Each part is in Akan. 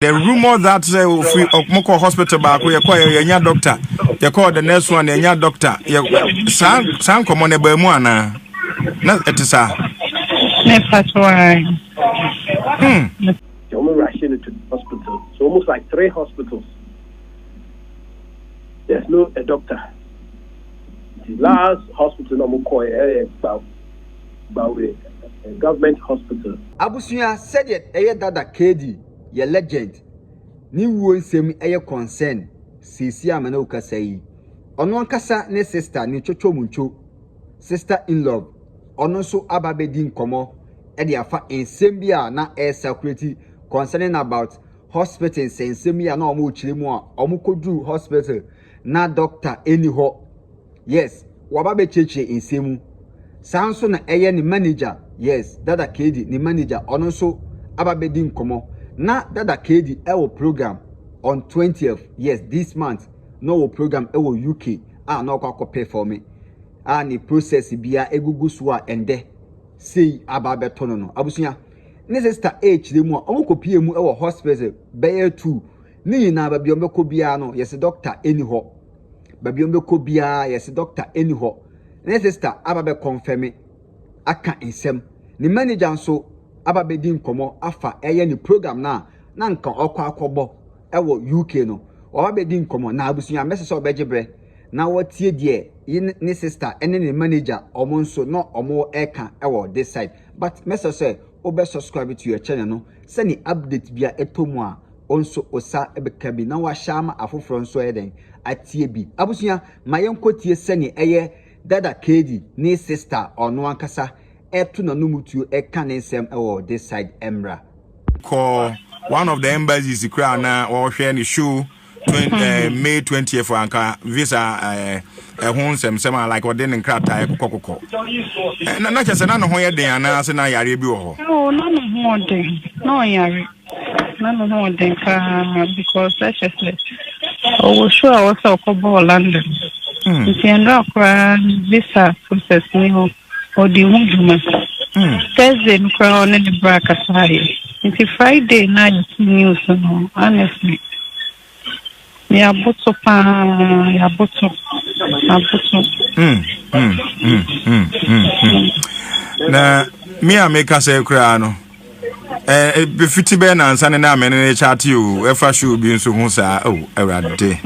The rumor that free Moko hospital back we acquire your doctor, you call the next one your doctor. Sound common a Bermuana. Not at the That's why. They only rushing into the hospital. It's almost like 3 hospitals. There's no a doctor. The last hospital I'm calling about a government hospital. Abusuya said it Dada KD, your legend. Ni wo nsem eye concern. Sisi amana ukasa yi. Ono nkasa ne sister ni chocho muncho. Sister in love. Ono so ababedi nkomo. E de afa ensem bia na security concerning about hospital ensem bia na omo chire mu a omo kodru hospital na doctor eniho. Yes, wababe cheche ensemu. Sanso na eye ni manager. Yes, Dada KD ni manager ono so ababedi nkomo. Na Dada KD ewo program on 20th. Yes, this month. No program ewo UK. No kwa pay for me. Ni process biya egugu swa ende. Say ababe tono no. Abusunya. Ne sister H de mu omo kopie mu ewo hospital beye 2. Ni na ba biombe ko biya no. Yes, doctor eniho. Ba biombe ko biya yes doctor eniho. Ne sister ababe confirm aka ensem. Ni manager so ababedi nkomo afa eye ni program na nka okwa akobo ewo UK no ababedi nkomo na abusunya message obejebre na wotie die ni sister ene ni manager omo nso no omo eka ewo this side but message say obe subscribe to your channel no se ni update bia etomu a onso osa ebeka bi na wa shama afoforo nso eden atie bi abusunya mayenkotie se ni eye Dada KD ni sister ono ankasa etu na numutu ekanesem ewo this side emra call one of the embassies crown na or share the show May 20th anka visa honsem like odin nkrata kokoko na chese na no ho ye den ana se na yare bi wo ho Oh, no ho den no yare no ho den ka because that's just oh sure I was okobo London Tiendra kwa visa process ni ho odi hujuma Thursday nkwa on the braka sai until Friday night news no honestly ya buto na me ameka say kra no be fiti be na ansa na amene chat you efa show bi nso hu sa oh erade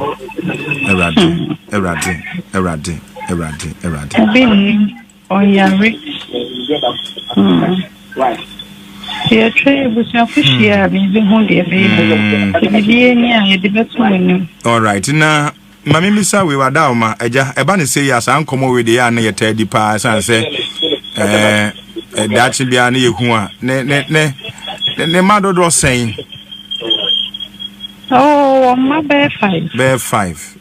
Being on your rich. Right. Yeah, trade was your fish here, being hungry. All right, now, Mammy Missa, we were down, ma, Ebani say, yes, I'm come with the anna teddy pass and say, that should be an equa. Ne, mother was saying, oh, my bear 5.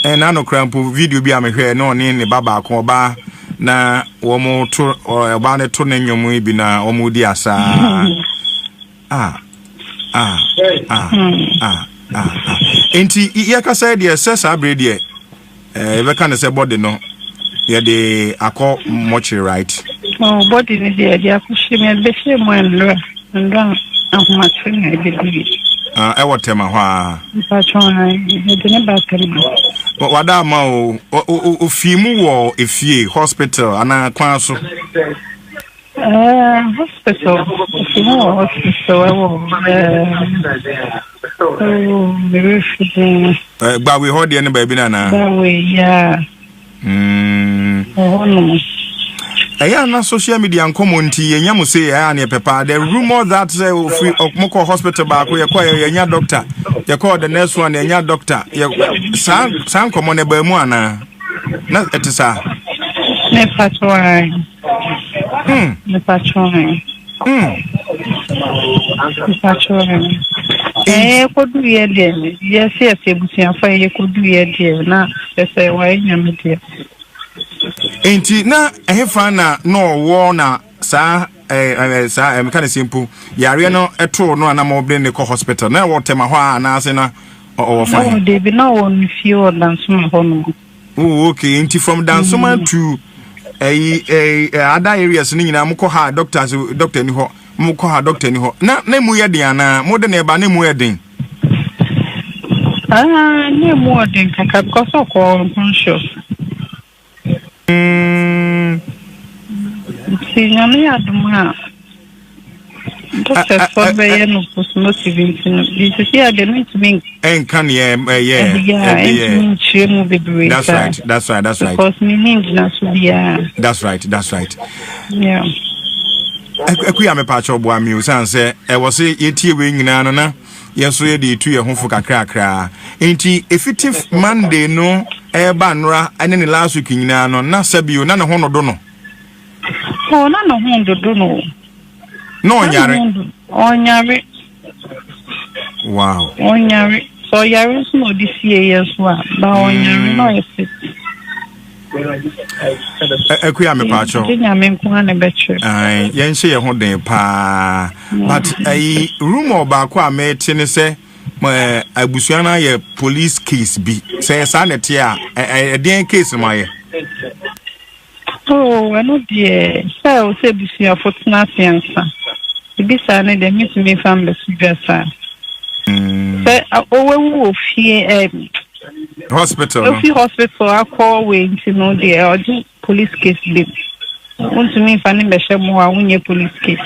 And I know crampo video be a me here no in the baba koba na womo to or about to name your be na omudi asa enti yaka say the sesa brede we can say body no ye de akọ much right oh body ni dey akushi me be she mo nra ahomatre na be e wotema ho a wada ma o fimu wo efie hospital ana kwan so hospital fimu hospital gba we hold any baby na we yeah no na social media nkomonti yenya mo say na pepa the rumor that say free Moko hospital back we call yenya doctor you call the next one yenya doctor san common eba mu ana na etisa ne patron kodu ye de yes ebusia fa ye kodu ye de na say why nyamete enti na ehefa na no wo na sa mekane simple yare no eto no ana mo bre ne ko hospital na wo tema ho ana ase na o fine no dey be no one few dansuma ho no oh okay enti from dansuma to other areas ni nyina mo ko ha doctor ni ho mo ko ha doctor ni ho na mu ye den ana mo de na ba na mu ye den na mu den kaka because of conscious see nyame aduma doctor for be no postmotive this is here they mean to me and can yeah that's right because me need na so yeah that's right yeah akuya me pa cho bo ami o san se e wo se yetie we nyina no na yeso ye de tu ye honfo kakra enti effective Monday no e ba nra ane ne last week nyina no na sabio na ne ho no do no na no ho do no onyare wow onyare so yare so this year yes wa ba onyare no yes akuya me pa cho nyame nko na betche yen hye ye ho den pa but rumor ba ko amete ne se abusuan na ye police case bi say sa na tie a den case ma ye I know the so say busia fortuna fiansa ibisa na de meet me family sugasa say owo fie hospital akọ we nti no the police case bi want to me fani be shemo a unye police case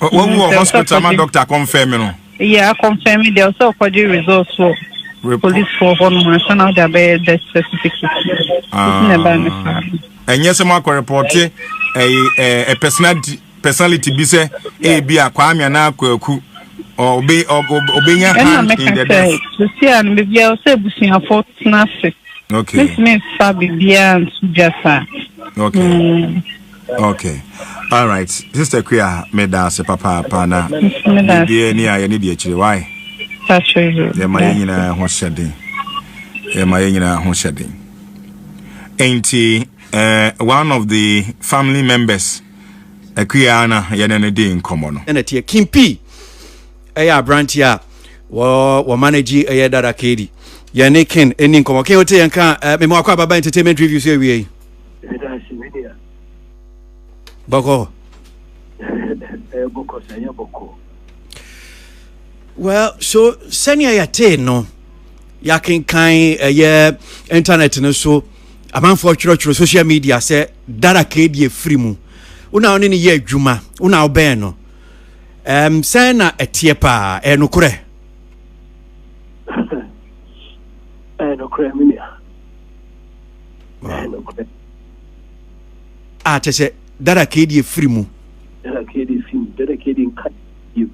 wo hospital ma doctor confirm no yeah confirm they also got the results for police for one month and now they death certificate enye se ma ko report a personality bi se e bi akwa amia na akwaku obenya hand in the death so see and be bia say busia fortuna se okay this means fabi bia and sugasa okay all right sister Kuya meda se papa na bia ni aye ni de akire why ya mayina ho shedin enti one of the family members Kuya na yenene de nkomo no na tie kimpi eya brantia wo manage eya Dada Kedi yene ken eni nkomo ken ote yanka me mo akwa baba entertainment review so ewie boko well so senior ya te no ya ken kan eya internet no so amanfo chiro social media say Dada Kedi e free mu una oni ni ye adwuma una oben no say na etie pa enukure enukure minia enukure tese Dada Kedi e free mu Dada Kedi nka you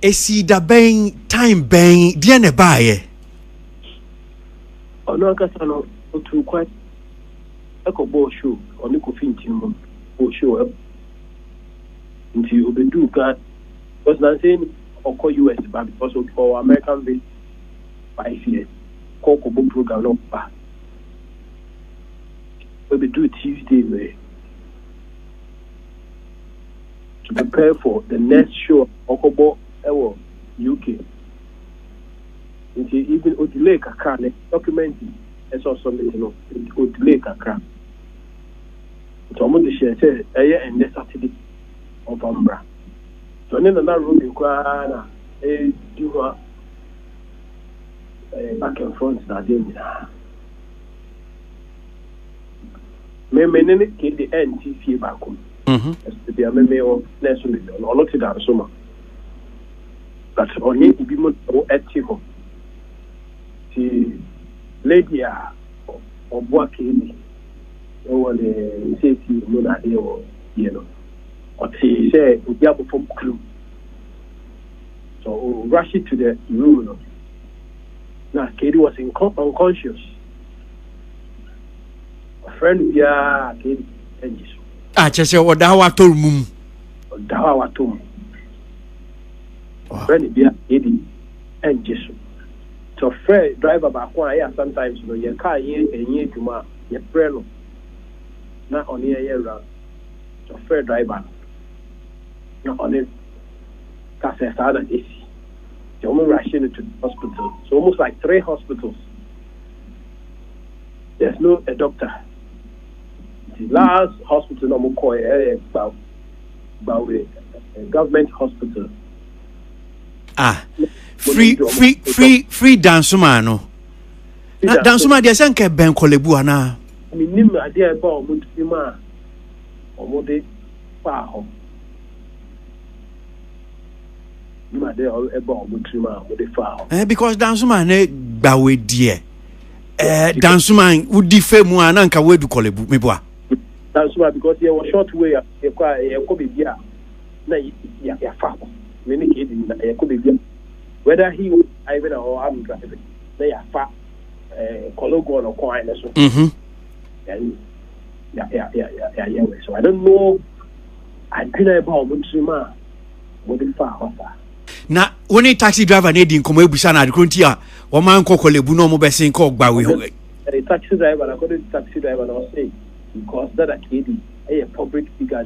esi da ben time ben die ne baaye ono akasa no otu kwa ekobo show oni ko finti mo o show nti obedu ka was na saying oko US ba because of our American based 5 years ko bo program no ba obedu Tuesday way to prepare for the next show okobo ewo UK nti even o delay kakra ne documenting as also no o delay kakra so mo de share say and the Saturday of Umbra so ne na room kwa na do back and front na dey me ne ke the NTC back as the me o national no not that so ma but only ibi mo o etiho ti lady a obo Kedi o le safety no na dey o you know or say obi abofom clue so rush it to the room no na Kedi was unconscious a friend ya Kedi enjiso chese odawa tormum friend ya Kedi enjiso so fair driver back one here sometimes no your car enye tuma your friend na on here around so fair driver no on it kase sada AC they almost rushing to the hospital so almost like 3 hospitals there's no a doctor The last hospital no more call government hospital. Free dansuma no. Na dansuma dia sanke ben kolebu ana. Minim ade e ba omutima omode fa ho. Made e ba omutima omode fa ho. Because dansuma ne gbawe die. Dansuma udi fe mu ana nka wedu kolebu meboa. Dansuma because you was short way e ko be bia na ya fa ho. Many kids na e ko be bia. Whether he even or I'm driving, they are fat, Cologo or coin. And yeah. So I don't know. I didn't about Mutsima. What the far now, when a taxi driver needing come Busana, the Gruntia, or man Cocolebuno Mobesin called Bawi. A taxi driver, I got a taxi driver, I'll say, because that a kid, a public figure,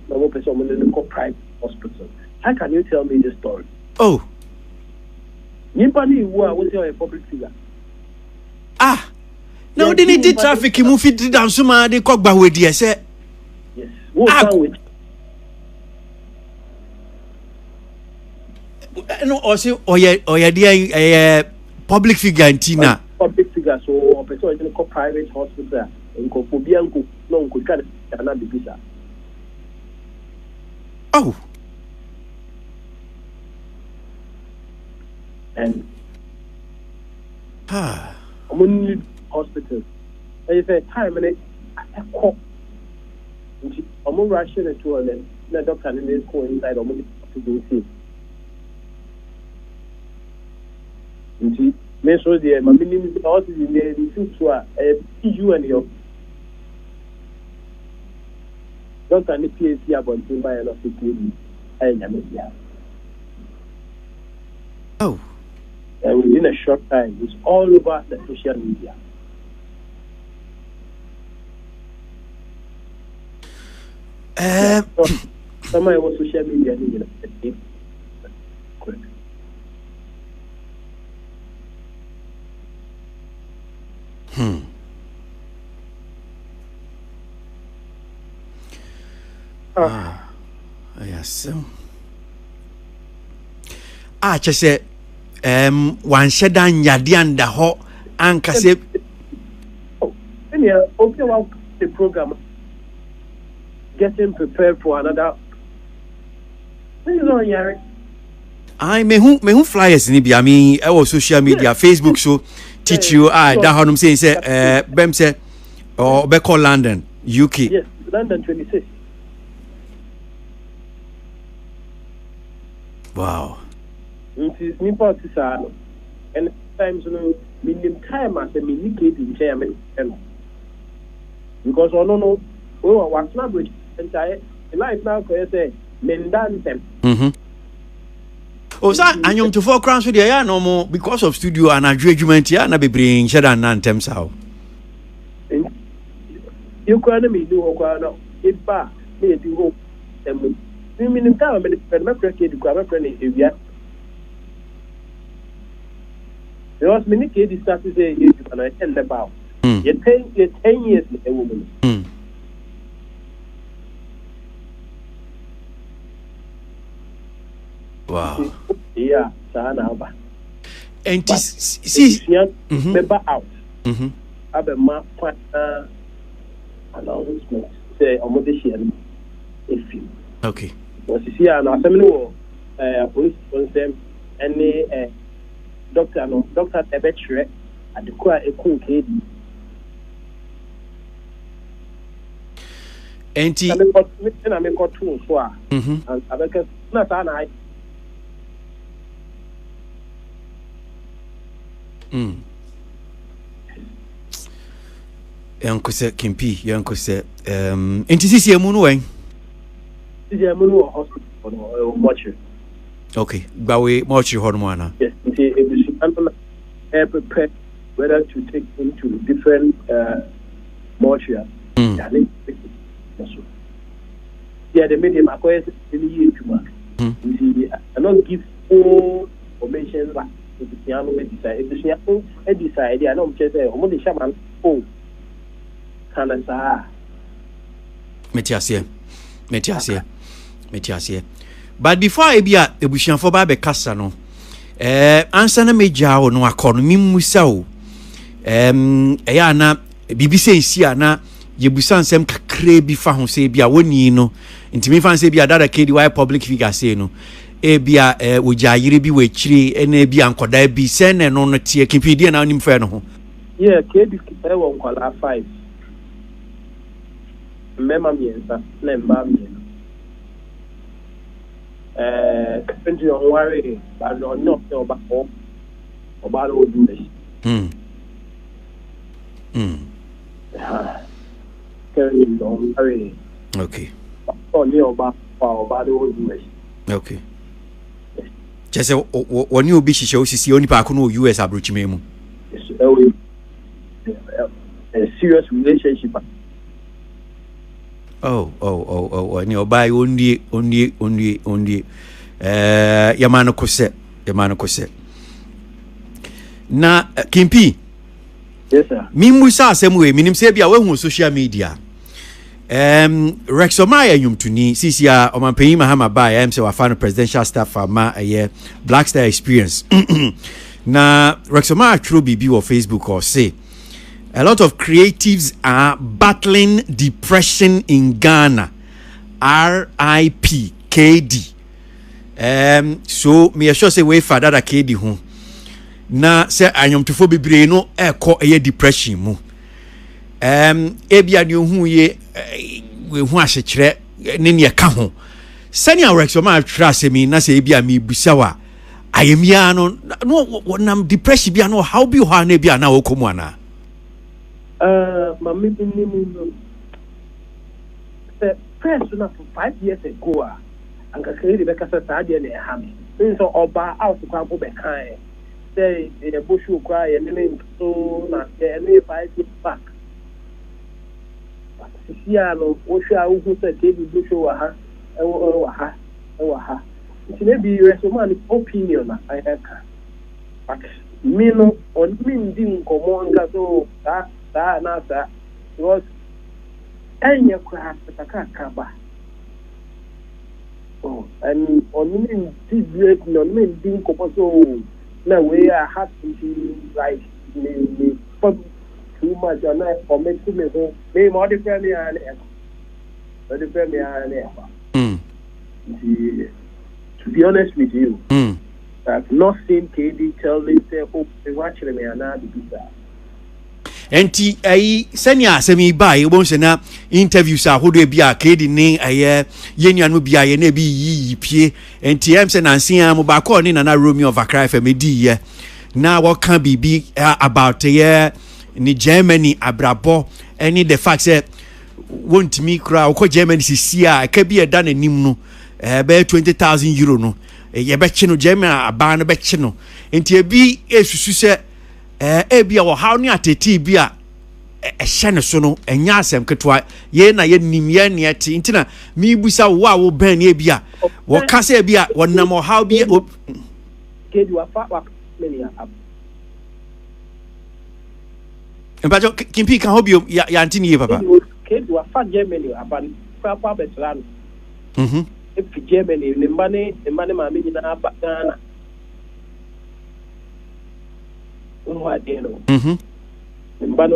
no person in a private hospital. How can you tell me this story? Oh. Nipani who was your public figure. No, they need traffic. He moved it down. Suma they cock by with yes. Yes. What's with? No, also, dear public figure in Tina. Public figure, so a person in a private hospital in Kofubianco, no, could cut another visa. Oh. And only hospitals. And you say time and I call. I'm rushing it to and the doctor and the school inside of me to do it. You see, me so the my minimum also in the to you and your doctor and the PhD about to buy a lot of security. Oh. And within a short time, it's all over the social media. Somebody was social media. Quick. Yes. Just say. One shedan yadian da ho ankase. Okay, well, the program getting prepared for another. I me who flyers ni bi. I mean, our social media, Facebook, so teach you. That how I'm saying say Bem say or be call London, UK. Yes, London 26. Wow. It's me part to and times minimum time as a mini kid in Germany. Because I don't know, what's not good. And I life now, I say, Mendan them. Oh, sir, and you to 4 crowns with the no more because of studio and a judgment here, and I be bringing Shedan Nantem Sao. You can't me do it back, me do hope. And minimum time, and my friend, you grab a friend if you there was many kids started saying you can attend about. You're 10 years with a woman. Wow. Yeah, Sana. And see, member out. Have a map announcement. Say, I'm going to share if you. Okay. Was you see an assembly police consent any doctor Ebetre at the core a cool kid. And I make got 2 so and I make not an eye. Uncle said Kimpi, Uncle said, and this is your moon way. This is a moon hospital or mortuary. Okay, but we mortuary hormone. Yes, it's prepared whether to take him to different mortuary. Yeah, the medium acquires any year to mark. I not give full information like the piano decide. If the piano decide, I don't just say, "Oh, the shaman, oh, can I Metiasie. But before I be a ebusian for ba be kasa no answer na meja wo no akọ no mimusa o eya na bibi se isi ana yebusa nsem kakra bi fa ho se bia woni no ntimi fa se bia Dada KD public figure say no bia oja yire bi we chiri ena bia ankoda bi se ne no no tie kipidi na onim fa no ho KD won kwala 5 mema miensa na mba miensa kapenti on worry but no oba lo do this carry on worry okay on oba lo do this okay just woni obi hihye osisi oni pa ko no US abrochime mu a serious relationship. Oh, ni obai only yamano kose na Kimpi. Yes sir. Mimusa asemwe minim se bia we hu social media Rexomaya yumtuni sisia omanpeyi mahama ba ya mse wafano presidential staff ama Black Star Experience na Rexomaya true bibi on Facebook or say a lot of creatives are battling depression in Ghana. R.I.P. KD. So me sure say we for Dada KD ho. Na say anyom tofo bebre no ekọ depression mu. Ebia de hu ye we hu ahyekere ne ne ka ho. Sani Rexoma trust me na say ebia me busa wa. Ayemia no wonam depression bia no how bi ho na bia na wokomu ana. Mami binimu the press for 5 years ago and the Becca Sadia ne Hammy. So Oba out to Quabo Bekai. Say a bush will cry and then so not 5 years back. But Siciano, Osha, who said David Bush or ha. It may be your opinion, I have. But me no on me didn't come on so that nasa was enya kwa kaba and on me did no me didn't come so na way I had to like me too much on that for me to me more the family and to be honest with you I've not seen KD tell themselves, oh, they watch me and I do that. Enti senya asemi ba e won se na interviews a hodo bia KD ni yenu anu bia ye na bi yi pie enti em se na nsia mo ba ko ni na Romeo of Accra FM di ye na what can be about ni Germany abrabo any the fact say won't me kra ko Germany sisia ka bi e da na nim no be 20,000 euro no ye be chi no Germany aba no be chi no enti e bi esusu se bia wo how ni ateti bia hye ne so no enya asem ketwa ye na ye nim ye ne ati ntina mi busa wo a wo ban ne bia wo ka se bia wonam how bia kedu afa wa many ab Mbajo Kimpi kan hobio ya antini ye papa kedu afa Germany aban papa betran if Germany le mbane ma me nyina aba Ghana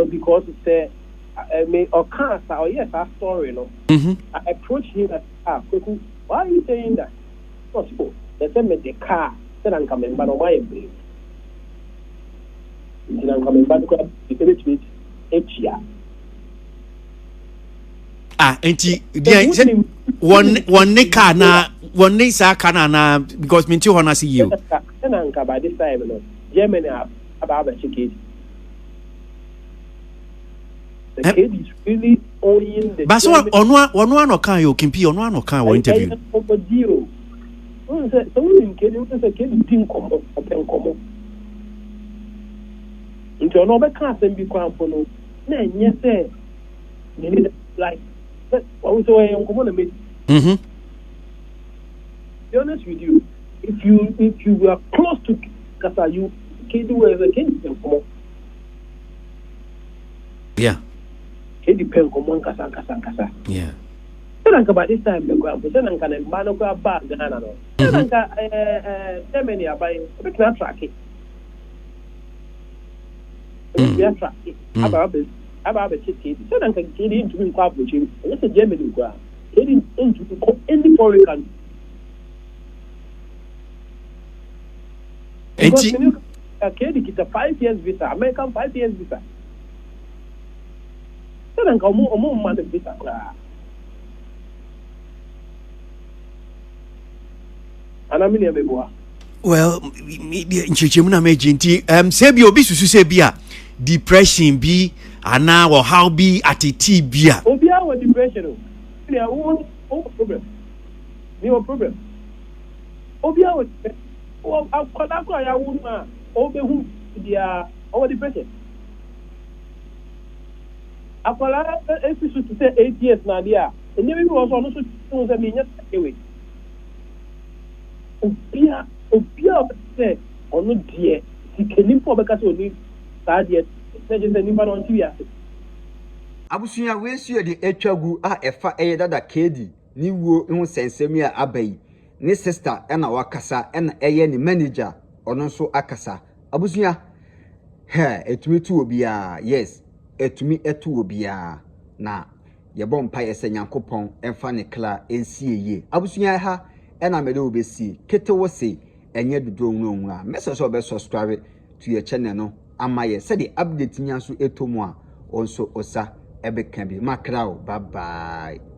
because say I may or can't or yes our story no I approached him as why are you saying that? Possible. They send me the car, then I'm coming back on my brain. I'm coming back to the year. Enti one car na one ne sa kana na because me too wanna see you. Then I'm by this time no Germany about a kid. The kid is really only in the. But so one no can you Kimpi on one no can interview. So we kid you say kid didn't come up. Into no be can say be kwan for no. Na nye say like what we say on come on me. Be honest with you, if you were close to Kasa, you kid was a kid come on. Yeah. It depends on Kasa. Yeah. Nanka by this time, the ground, but then can a man of a bag, Nanka, many are buying, but not track it. We are tracking about a city, so I can get into him, which is a German ground, getting into any foreign country. Because a kid is a 5 years visa, American 5 years visa. So then come more money visa. And I mean, well, Nchichimuna Majinti, Sebi Obi Susu Sebia, depression be, and now or how be at a T beer. Obia was depression. No problem. No problem. Obia was. Oh, I've got that guy. I won't over who they are over depression. I've got to say 8 years now, dear. And then we was also to say, anyway. Obia say, or no dear, he can improve because we need that yet. Just a number on TV. Abusuya we see the etwagu a efa Dada Kedi ni wo hu sensemi a abai ni sister ena wakasa ena ni manager ono so akasa abusuya etumi tu obia yes etumi etu obia na yebɔ mpa yɛsɛ Nyankopɔn emfa ne kla ensieye abusuya ha ena mede obesi kete wo se enye dodo nwura message obe subscribe to your channel no amaye said the update nyanso etomu a onso osa ebe kan bi makrao bye bye.